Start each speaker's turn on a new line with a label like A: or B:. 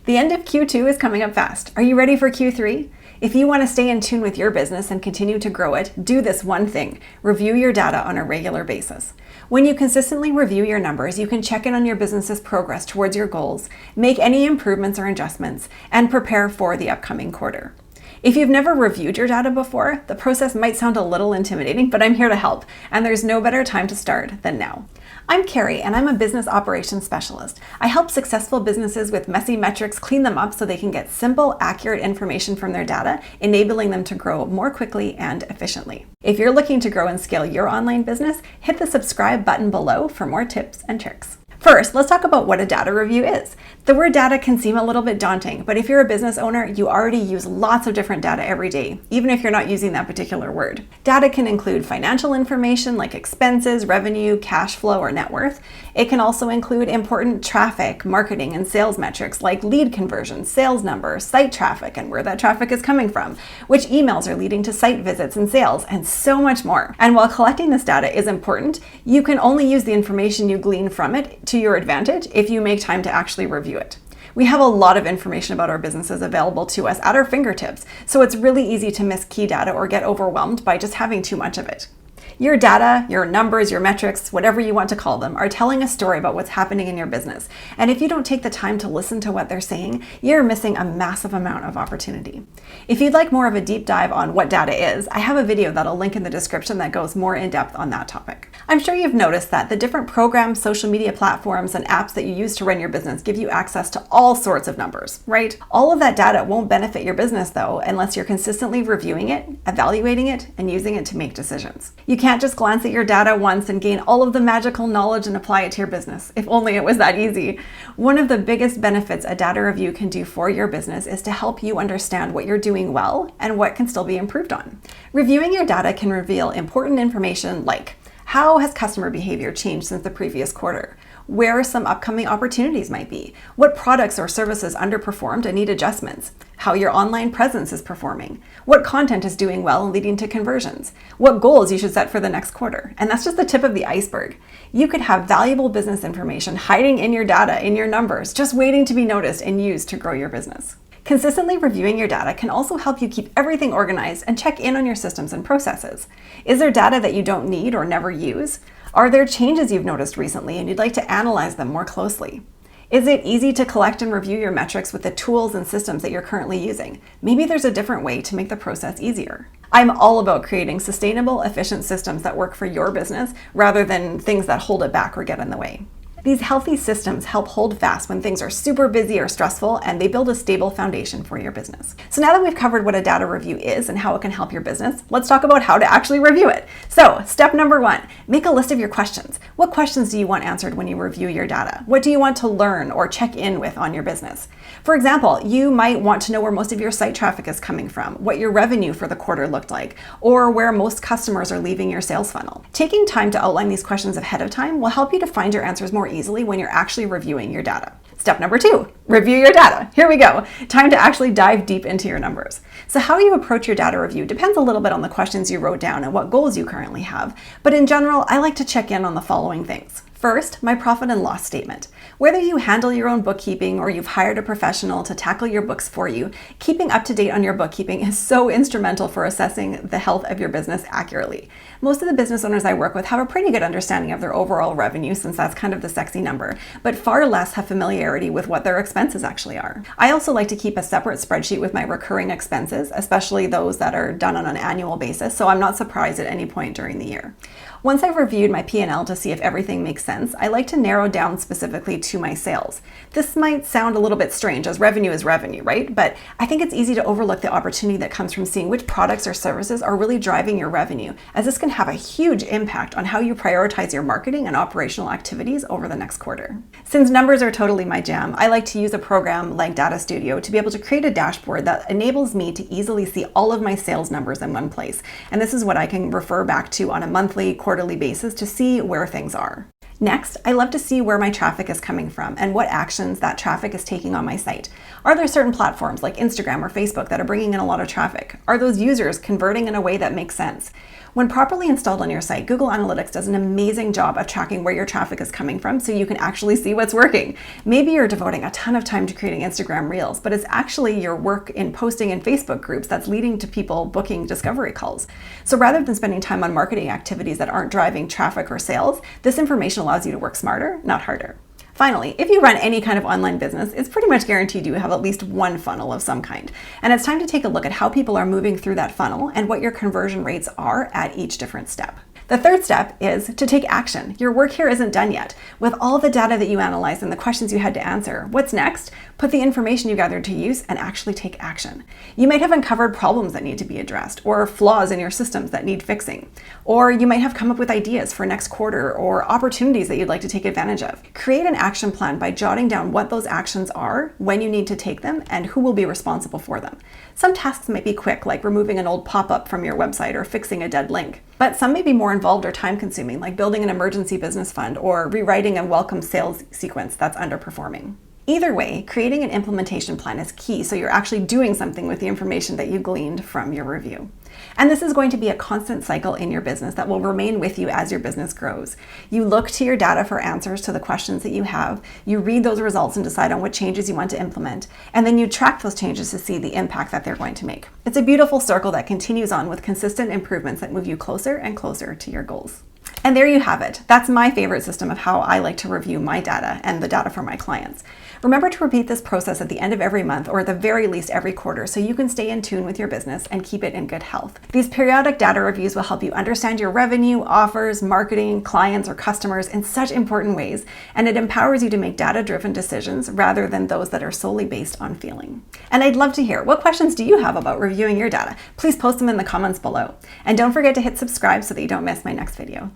A: The end of Q2 is coming up fast. Are you ready for Q3? If you want to stay in tune with your business and continue to grow it, do this one thing: review your data on a regular basis. When you consistently review your numbers, you can check in on your business's progress towards your goals, make any improvements or adjustments, and prepare for the upcoming quarter. If you've never reviewed your data before, the process might sound a little intimidating, but I'm here to help, and there's no better time to start than now. I'm Kari, and I'm a business operations specialist. I help successful businesses with messy metrics clean them up so they can get simple, accurate information from their data, enabling them to grow more quickly and efficiently. If you're looking to grow and scale your online business, hit the subscribe button below for more tips and tricks. First, let's talk about what a data review is. The word data can seem a little bit daunting, but if you're a business owner, you already use lots of different data every day, even if you're not using that particular word. Data can include financial information like expenses, revenue, cash flow, or net worth. It can also include important traffic, marketing, and sales metrics like lead conversion, sales numbers, site traffic, and where that traffic is coming from, which emails are leading to site visits and sales, and so much more. And while collecting this data is important, you can only use the information you glean from it to your advantage if you make time to actually review it. We have a lot of information about our businesses available to us at our fingertips, so it's really easy to miss key data or get overwhelmed by just having too much of it. Your data, your numbers, your metrics, whatever you want to call them, are telling a story about what's happening in your business. And if you don't take the time to listen to what they're saying, you're missing a massive amount of opportunity. If you'd like more of a deep dive on what data is, I have a video that I'll link in the description that goes more in depth on that topic. I'm sure you've noticed that the different programs, social media platforms, and apps that you use to run your business give you access to all sorts of numbers, right? All of that data won't benefit your business though, unless you're consistently reviewing it, evaluating it, and using it to make decisions. You can't just glance at your data once and gain all of the magical knowledge and apply it to your business. If only it was that easy. One of the biggest benefits a data review can do for your business is to help you understand what you're doing well and what can still be improved on. Reviewing your data can reveal important information like: how has customer behavior changed since the previous quarter? Where some upcoming opportunities might be? What products or services underperformed and need adjustments? How your online presence is performing? What content is doing well and leading to conversions? What goals you should set for the next quarter? And that's just the tip of the iceberg. You could have valuable business information hiding in your data, in your numbers, just waiting to be noticed and used to grow your business. Consistently reviewing your data can also help you keep everything organized and check in on your systems and processes. Is there data that you don't need or never use? Are there changes you've noticed recently and you'd like to analyze them more closely? Is it easy to collect and review your metrics with the tools and systems that you're currently using? Maybe there's a different way to make the process easier. I'm all about creating sustainable, efficient systems that work for your business rather than things that hold it back or get in the way. These healthy systems help hold fast when things are super busy or stressful, and they build a stable foundation for your business. So now that we've covered what a data review is and how it can help your business, let's talk about how to actually review it. So step number 1, make a list of your questions. What questions do you want answered when you review your data? What do you want to learn or check in with on your business? For example, you might want to know where most of your site traffic is coming from, what your revenue for the quarter looked like, or where most customers are leaving your sales funnel. Taking time to outline these questions ahead of time will help you to find your answers more easily when you're actually reviewing your data. Step number 2, review your data. Here we go. Time to actually dive deep into your numbers. So how you approach your data review depends a little bit on the questions you wrote down and what goals you currently have. But in general, I like to check in on the following things. First, my profit and loss statement. Whether you handle your own bookkeeping or you've hired a professional to tackle your books for you, keeping up to date on your bookkeeping is so instrumental for assessing the health of your business accurately. Most of the business owners I work with have a pretty good understanding of their overall revenue, since that's kind of the sexy number, but far less have familiarity with what their expenses actually are. I also like to keep a separate spreadsheet with my recurring expenses, especially those that are done on an annual basis, so I'm not surprised at any point during the year. Once I've reviewed my P&L to see if everything makes sense, I like to narrow down specifically to my sales. This might sound a little bit strange, as revenue is revenue, right? But I think it's easy to overlook the opportunity that comes from seeing which products or services are really driving your revenue, as this can have a huge impact on how you prioritize your marketing and operational activities over the next quarter. Since numbers are totally my jam, I like to use a program like Data Studio to be able to create a dashboard that enables me to easily see all of my sales numbers in one place. And this is what I can refer back to on a monthly, quarterly basis to see where things are. Next, I love to see where my traffic is coming from and what actions that traffic is taking on my site. Are there certain platforms like Instagram or Facebook that are bringing in a lot of traffic? Are those users converting in a way that makes sense? When properly installed on your site, Google Analytics does an amazing job of tracking where your traffic is coming from so you can actually see what's working. Maybe you're devoting a ton of time to creating Instagram Reels, but it's actually your work in posting in Facebook groups that's leading to people booking discovery calls. So rather than spending time on marketing activities that aren't driving traffic or sales, this information allows you to work smarter, not harder. Finally, if you run any kind of online business, it's pretty much guaranteed you have at least one funnel of some kind. And it's time to take a look at how people are moving through that funnel and what your conversion rates are at each different step. The third step is to take action. Your work here isn't done yet. With all the data that you analyzed and the questions you had to answer, what's next? Put the information you gathered to use and actually take action. You might have uncovered problems that need to be addressed, or flaws in your systems that need fixing. Or you might have come up with ideas for next quarter or opportunities that you'd like to take advantage of. Create an action plan by jotting down what those actions are, when you need to take them, and who will be responsible for them. Some tasks might be quick, like removing an old pop-up from your website or fixing a dead link. But some may be more involved or time-consuming, like building an emergency business fund or rewriting a welcome sales sequence that's underperforming. Either way, creating an implementation plan is key so you're actually doing something with the information that you gleaned from your review. And this is going to be a constant cycle in your business that will remain with you as your business grows. You look to your data for answers to the questions that you have, you read those results and decide on what changes you want to implement, and then you track those changes to see the impact that they're going to make. It's a beautiful circle that continues on with consistent improvements that move you closer and closer to your goals. And there you have it. That's my favorite system of how I like to review my data and the data for my clients. Remember to repeat this process at the end of every month or at the very least every quarter so you can stay in tune with your business and keep it in good health. These periodic data reviews will help you understand your revenue, offers, marketing, clients, or customers in such important ways, and it empowers you to make data-driven decisions rather than those that are solely based on feeling. And I'd love to hear, what questions do you have about reviewing your data? Please post them in the comments below. And don't forget to hit subscribe so that you don't miss my next video.